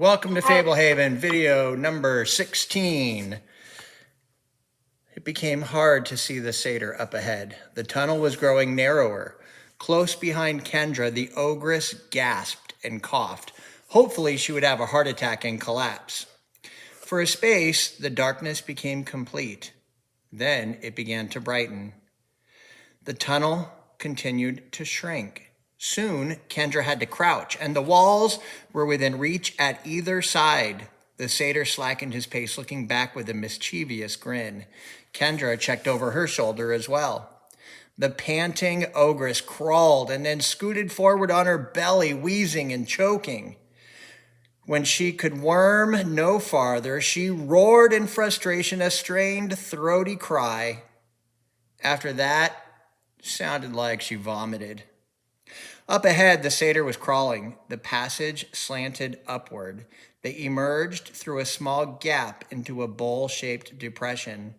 Welcome to Fablehaven, video number 16. It became hard to see the satyr up ahead. The tunnel was growing narrower. Close behind Kendra, the ogress gasped and coughed. Hopefully she would have a heart attack and collapse. For a space, the darkness became complete. Then it began to brighten. The tunnel continued to shrink. Soon, Kendra had to crouch, and the walls were within reach at either side. The satyr slackened his pace, looking back with a mischievous grin. Kendra checked over her shoulder as well. The panting ogress crawled and then scooted forward on her belly, wheezing and choking. When she could worm no farther, she roared in frustration, a strained, throaty cry. After that, sounded like she vomited. Up ahead, the satyr was crawling. The passage slanted upward. They emerged through a small gap into a bowl-shaped depression.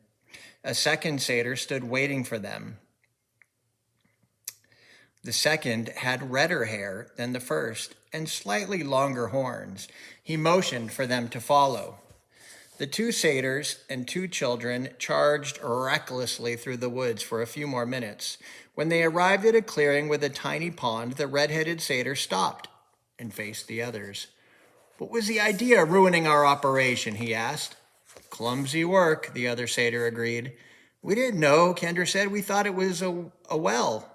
A second satyr stood waiting for them. The second had redder hair than the first and slightly longer horns. He motioned for them to follow. The two satyrs and two children charged recklessly through the woods for a few more minutes. When they arrived at a clearing with a tiny pond, the red-headed satyr stopped and faced the others. "What was the idea of ruining our operation?" he asked. "Clumsy work," the other satyr agreed. "We didn't know," Kendra said. "We thought it was a well."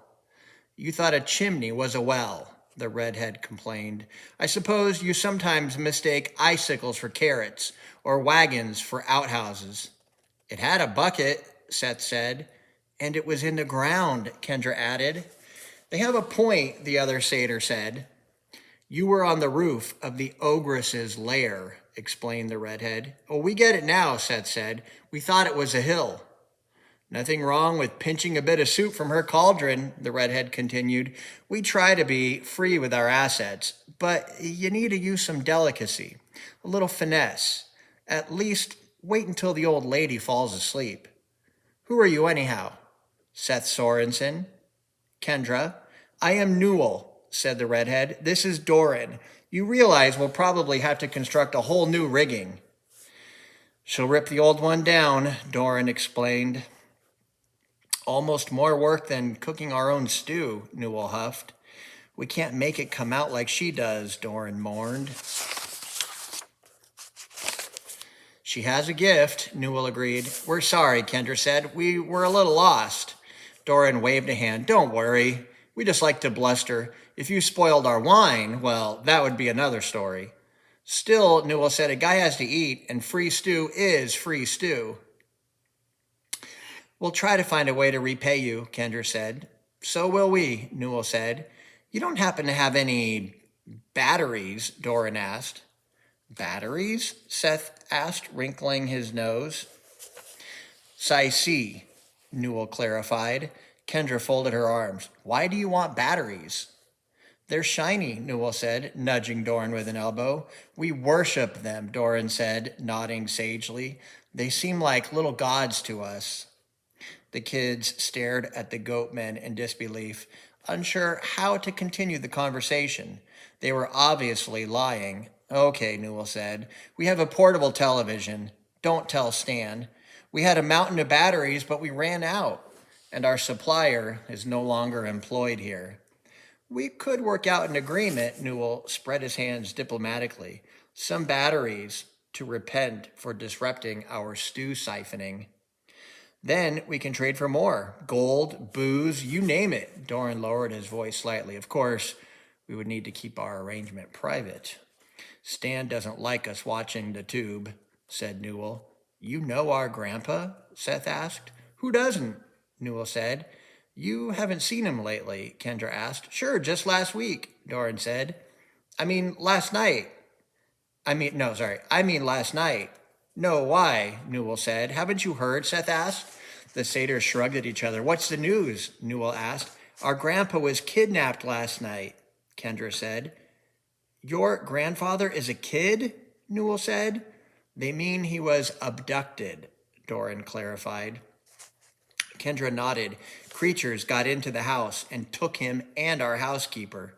"You thought a chimney was a well," the redhead complained. "I suppose you sometimes mistake icicles for carrots or wagons for outhouses." "It had a bucket," Seth said. "And it was in the ground," Kendra added. "They have a point," the other satyr said. "You were on the roof of the ogress's lair," explained the redhead. "Oh, we get it now," Seth said. "We thought it was a hill." "Nothing wrong with pinching a bit of soup from her cauldron," the redhead continued. "We try to be free with our assets, but you need to use some delicacy, a little finesse. At least wait until the old lady falls asleep." "Who are you anyhow?" "Seth Sorensen." "Kendra." "I am Newell," said the redhead. "This is Doran. You realize we'll probably have to construct a whole new rigging." "She'll rip the old one down," Doran explained. "Almost more work than cooking our own stew," Newell huffed. "We can't make it come out like she does," Doran mourned. "She has a gift," Newell agreed. "We're sorry," Kendra said. "We were a little lost." Doran waved a hand. "Don't worry. We just like to bluster. If you spoiled our wine, well, that would be another story." "Still," Newell said, "a guy has to eat, and free stew is free stew." "We'll try to find a way to repay you," Kendra said. "So will we," Newell said. "You don't happen to have any batteries?" Doran asked. "Batteries?" Seth asked, wrinkling his nose. "Si, Newell clarified. Kendra folded her arms. "Why do you want batteries?" "They're shiny," Newell said, nudging Doran with an elbow. "We worship them," Doran said, nodding sagely. "They seem like little gods to us." The kids stared at the goatmen in disbelief, unsure how to continue the conversation. They were obviously lying. "Okay," Newell said. "We have a portable television. Don't tell Stan. We had a mountain of batteries, but we ran out, and our supplier is no longer employed here." "We could work out an agreement," Newell spread his hands diplomatically. "Some batteries to repent for disrupting our stew siphoning. Then we can trade for more. Gold, booze, you name it." Doran lowered his voice slightly. "Of course, we would need to keep our arrangement private." "Stan doesn't like us watching the tube," said Newell. "You know our grandpa?" Seth asked. "Who doesn't?" Newell said. "You haven't seen him lately?" Kendra asked. "Sure, just last week," Doran said. Last night. I mean last night." "No, why?" Newell said. "Haven't you heard?" Seth asked. The satyrs shrugged at each other. "What's the news?" Newell asked. "Our grandpa was kidnapped last night," Kendra said. "Your grandfather is a kid?" Newell said. "They mean he was abducted," Doran clarified. Kendra nodded. "Creatures got into the house and took him and our housekeeper."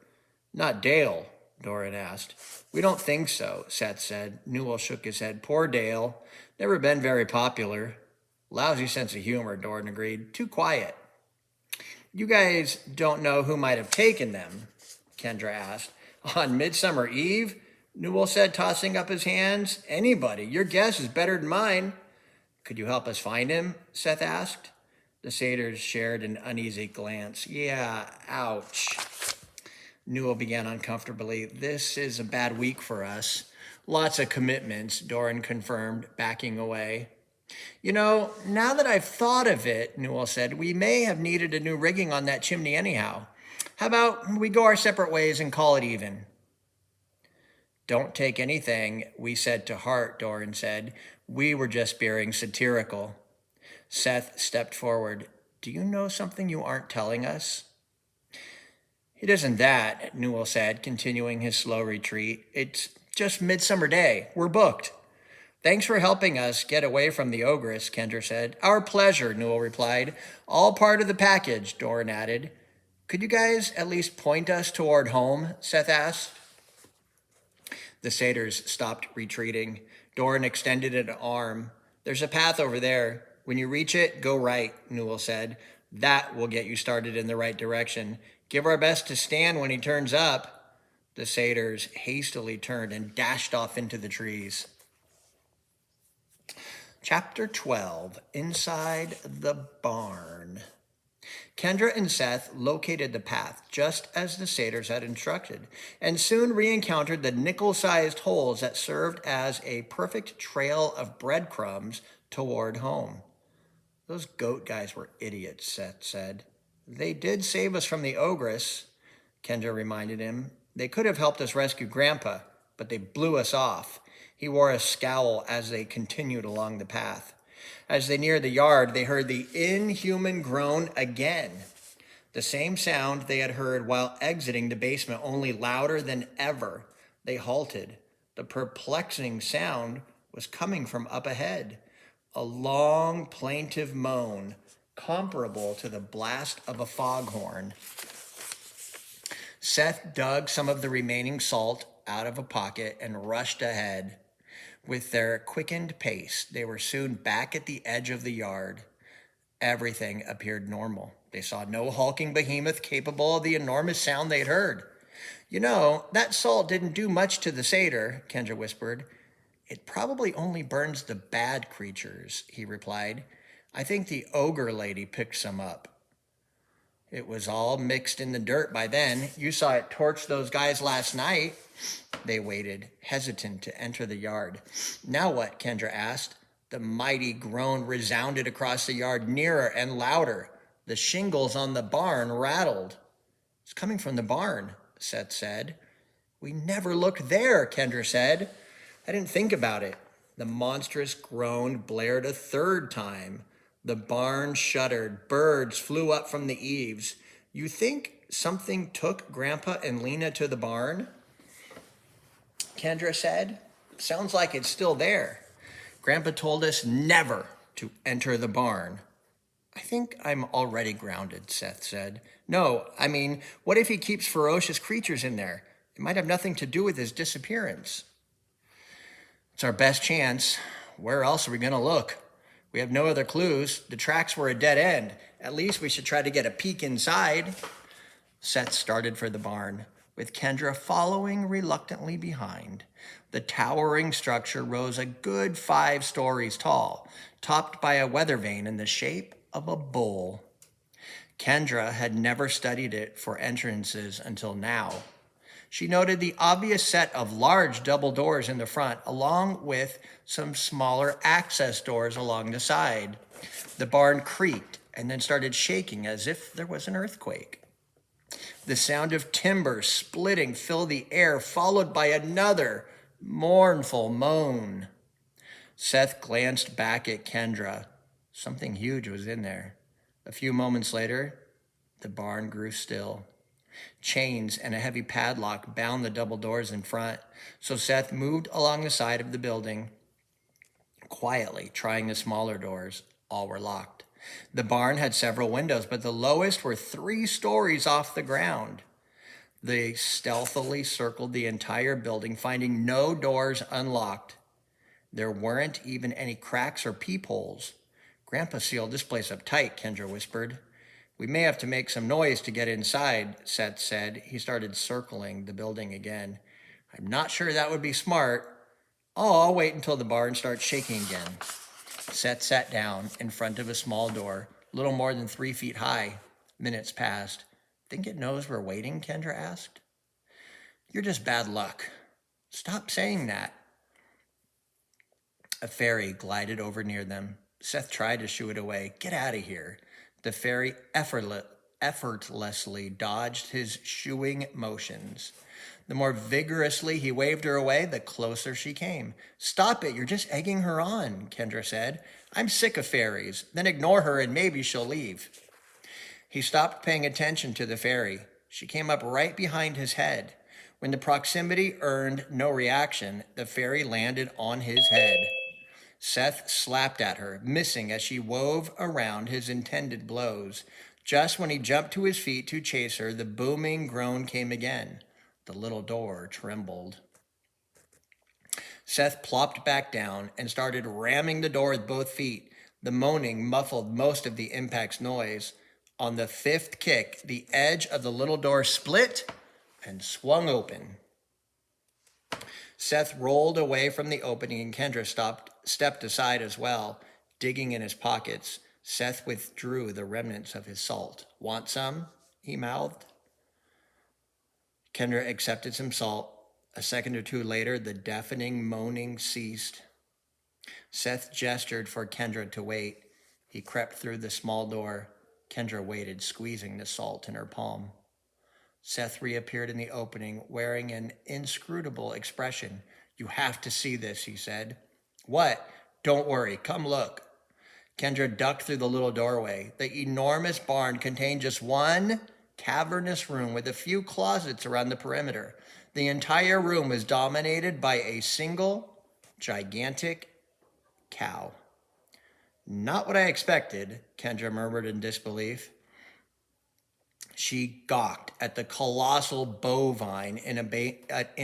"Not Dale," Doran asked. We don't think so, Seth said. Newell shook his head. Poor Dale. Never been very popular. Lousy sense of humor, Doran agreed. Too quiet. You guys don't know who might have taken them? Kendra asked. On Midsummer Eve? Newell said, tossing up his hands. Anybody. Your guess is better than mine. Could you help us find him? Seth asked. The satyrs shared an uneasy glance. Yeah, ouch. Newell began uncomfortably. This is a bad week for us. Lots of commitments, Doran confirmed, backing away. You know, now that I've thought of it, Newell said, we may have needed a new rigging on that chimney anyhow. How about we go our separate ways and call it even? Don't take anything we said to heart, Doran said. We were just being satirical. Seth stepped forward. Do you know something you aren't telling us? It isn't that, Newell said, continuing his slow retreat. It's just Midsummer Day. We're booked. Thanks for helping us get away from the ogress, Kendra said. Our pleasure, Newell replied. All part of the package, Doran added. Could you guys at least point us toward home? Seth asked. The satyrs stopped retreating. Doran extended an arm. There's a path over there. When you reach it, go right, Newell said. That will get you started in the right direction. Give our best to Stan when he turns up. The satyrs hastily turned and dashed off into the trees. Chapter 12, Inside the Barn. Kendra and Seth located the path just as the satyrs had instructed, and soon re-encountered the nickel-sized holes that served as a perfect trail of breadcrumbs toward home. Those goat guys were idiots, Seth said. They did save us from the ogress, Kendra reminded him. They could have helped us rescue Grandpa, but they blew us off. He wore a scowl as they continued along the path. As they neared the yard, they heard the inhuman groan again. The same sound they had heard while exiting the basement, only louder than ever. They halted. The perplexing sound was coming from up ahead. A long, plaintive moan, comparable to the blast of a foghorn. Seth dug some of the remaining salt out of a pocket and rushed ahead. With their quickened pace, they were soon back at the edge of the yard. Everything appeared normal. They saw no hulking behemoth capable of the enormous sound they'd heard. You know, that salt didn't do much to the satyr, Kendra whispered. It probably only burns the bad creatures, he replied. I think the ogre lady picked some up. It was all mixed in the dirt by then. You saw it torch those guys last night. They waited, hesitant to enter the yard. Now what? Kendra asked. The mighty groan resounded across the yard, nearer and louder. The shingles on the barn rattled. It's coming from the barn, Seth said. We never looked there, Kendra said. I didn't think about it. The monstrous groan blared a third time. The barn shuddered. Birds flew up from the eaves. You think something took Grandpa and Lena to the barn? Kendra said. Sounds like it's still there. Grandpa told us never to enter the barn. I think I'm already grounded, Seth said. No, I mean, what if he keeps ferocious creatures in there? It might have nothing to do with his disappearance. It's our best chance. Where else are we going to look? We have no other clues. The tracks were a dead end. At least we should try to get a peek inside. Seth started for the barn, with Kendra following reluctantly behind. The towering structure rose a good 5 stories tall, topped by a weather vane in the shape of a bull. Kendra had never studied it for entrances until now. She noted the obvious set of large double doors in the front, along with some smaller access doors along the side. The barn creaked and then started shaking as if there was an earthquake. The sound of timber splitting filled the air, followed by another mournful moan. Seth glanced back at Kendra. Something huge was in there. A few moments later, the barn grew still. Chains and a heavy padlock bound the double doors in front, so Seth moved along the side of the building, quietly trying the smaller doors. All were locked. The barn had several windows, but the lowest were 3 stories off the ground. They stealthily circled the entire building, finding no doors unlocked. There weren't even any cracks or peepholes. Grandpa sealed this place up tight, Kendra whispered. We may have to make some noise to get inside, Seth said. He started circling the building again. I'm not sure that would be smart. Oh, I'll wait until the barn starts shaking again. Seth sat down in front of a small door, little more than 3 feet high. Minutes passed. Think it knows we're waiting? Kendra asked. You're just bad luck. Stop saying that. A fairy glided over near them. Seth tried to shoo it away. Get out of here. The fairy effortlessly dodged his shooing motions. The more vigorously he waved her away, the closer she came. Stop it, you're just egging her on, Kendra said. I'm sick of fairies. Then ignore her and maybe she'll leave. He stopped paying attention to the fairy. She came up right behind his head. When the proximity earned no reaction, the fairy landed on his head. Seth slapped at her, missing as she wove around his intended blows. Just when he jumped to his feet to chase her, the booming groan came again. The little door trembled. Seth plopped back down and started ramming the door with both feet. The moaning muffled most of the impact's noise. On the fifth kick, the edge of the little door split and swung open. Seth rolled away from the opening and Kendra stepped aside as well, digging in his pockets. Seth withdrew the remnants of his salt. Want some? He mouthed. Kendra accepted some salt. A second or two later, the deafening moaning ceased. Seth gestured for Kendra to wait. He crept through the small door. Kendra waited, squeezing the salt in her palm. Seth reappeared in the opening, wearing an inscrutable expression. You have to see this, he said. What? Don't worry, come look. Kendra ducked through the little doorway. The enormous barn contained just one cavernous room with a few closets around the perimeter. The entire room was dominated by a single, gigantic cow. Not what I expected, Kendra murmured in disbelief. She gawked at the colossal bovine in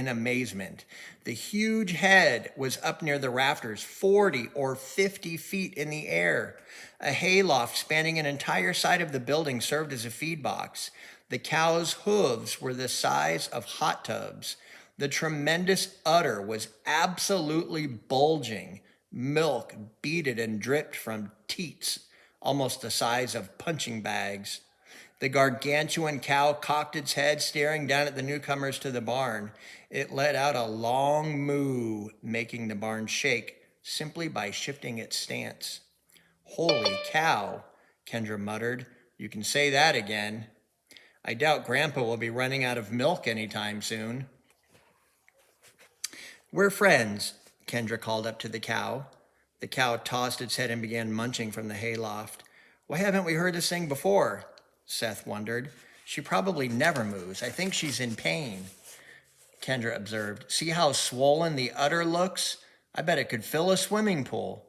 amazement. The huge head was up near the rafters, 40 or 50 feet in the air. A hayloft spanning an entire side of the building served as a feed box. The cow's hooves were the size of hot tubs. The tremendous udder was absolutely bulging. Milk beaded and dripped from teats, almost the size of punching bags. The gargantuan cow cocked its head, staring down at the newcomers to the barn. It let out a long moo, making the barn shake simply by shifting its stance. Holy cow, Kendra muttered. You can say that again. I doubt Grandpa will be running out of milk anytime soon. We're friends, Kendra called up to the cow. The cow tossed its head and began munching from the hayloft. Why haven't we heard this thing before? Seth wondered. She probably never moves. I think she's in pain. Kendra observed. See how swollen the udder looks? I bet it could fill a swimming pool.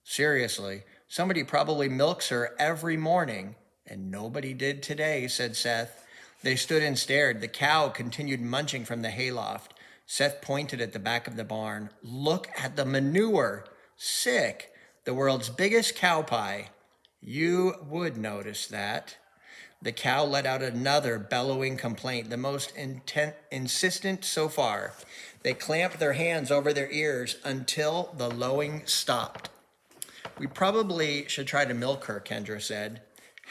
Seriously, somebody probably milks her every morning. And nobody did today, said Seth. They stood and stared. The cow continued munching from the hayloft. Seth pointed at the back of the barn. Look at the manure. Sick. The world's biggest cow pie. You would notice that. The cow let out another bellowing complaint, the most insistent so far. They clamped their hands over their ears until the lowing stopped. We probably should try to milk her, Kendra said.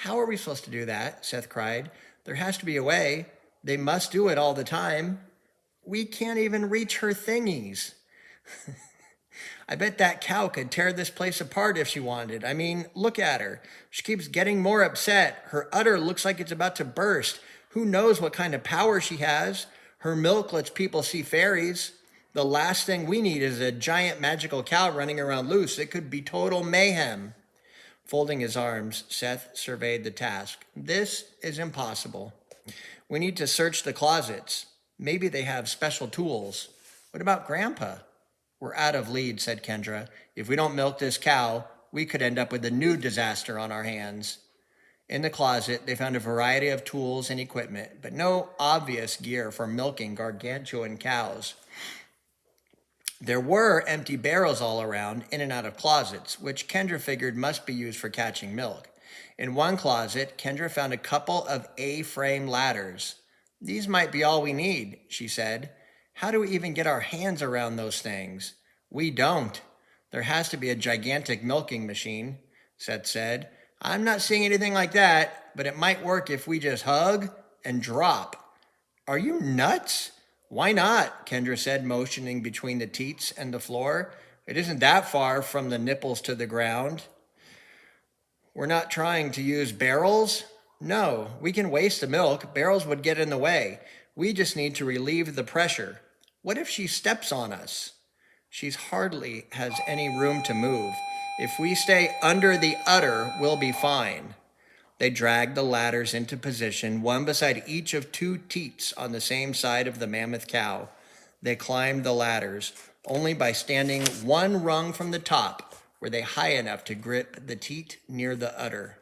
How are we supposed to do that? Seth cried. There has to be a way. They must do it all the time. We can't even reach her thingies. I bet that cow could tear this place apart if she wanted. I mean, look at her. She keeps getting more upset. Her udder looks like it's about to burst. Who knows what kind of power she has? Her milk lets people see fairies. The last thing we need is a giant magical cow running around loose. It could be total mayhem. Folding his arms, Seth surveyed the task. This is impossible. We need to search the closets. Maybe they have special tools. What about Grandpa? We're out of lead, said Kendra. If we don't milk this cow, we could end up with a new disaster on our hands. In the closet, they found a variety of tools and equipment, but no obvious gear for milking gargantuan cows. There were empty barrels all around, in and out of closets, which Kendra figured must be used for catching milk. In one closet, Kendra found a couple of A-frame ladders. These might be all we need, she said. How do we even get our hands around those things? We don't. There has to be a gigantic milking machine, Seth said. I'm not seeing anything like that, but it might work if we just hug and drop. Are you nuts? Why not? Kendra said, motioning between the teats and the floor. It isn't that far from the nipples to the ground. We're not trying to use barrels? No, we can waste the milk. Barrels would get in the way. We just need to relieve the pressure. What if she steps on us? She hardly has any room to move. If we stay under the udder, we'll be fine. They dragged the ladders into position, one beside each of two teats on the same side of the mammoth cow. They climbed the ladders. Only by standing one rung from the top were they high enough to grip the teat near the udder.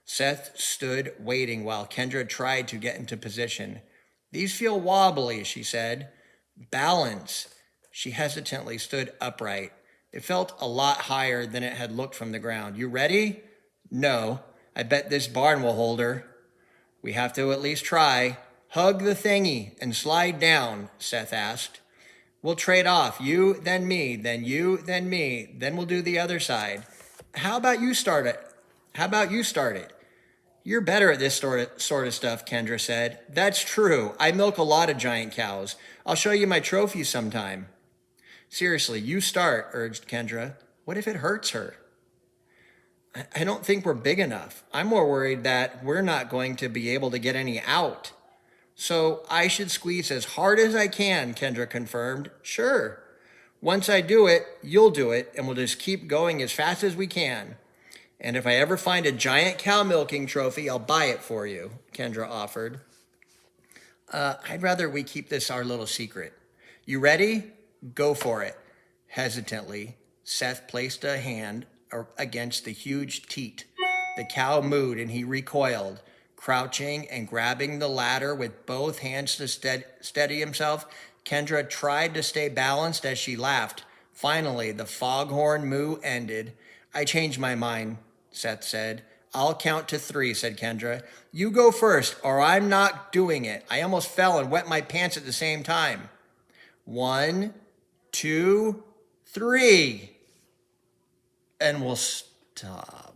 Seth stood waiting while Kendra tried to get into position. These feel wobbly, she said. Balance. She hesitantly stood upright. It felt a lot higher than it had looked from the ground. You ready? No. I bet this barn will hold her. We have to at least try. Hug the thingy and slide down, Seth asked. We'll trade off. You, then me, then you, then me. Then we'll do the other side. How about you start it? You're better at this sort of stuff, Kendra said. That's true. I milk a lot of giant cows. I'll show you my trophies sometime. Seriously, you start, urged Kendra. What if it hurts her? I don't think we're big enough. I'm more worried that we're not going to be able to get any out. So I should squeeze as hard as I can, Kendra confirmed. Sure. Once I do it, you'll do it, and we'll just keep going as fast as we can. And if I ever find a giant cow milking trophy, I'll buy it for you, Kendra offered. I'd rather we keep this our little secret. You ready? Go for it. Hesitantly, Seth placed a hand against the huge teat. The cow mooed and he recoiled, crouching and grabbing the ladder with both hands to steady himself. Kendra tried to stay balanced as she laughed. Finally, the foghorn moo ended. I changed my mind, Seth said. I'll count to 3, said Kendra. You go first, or I'm not doing it. I almost fell and wet my pants at the same time. 1, 2, 3. And we'll stop.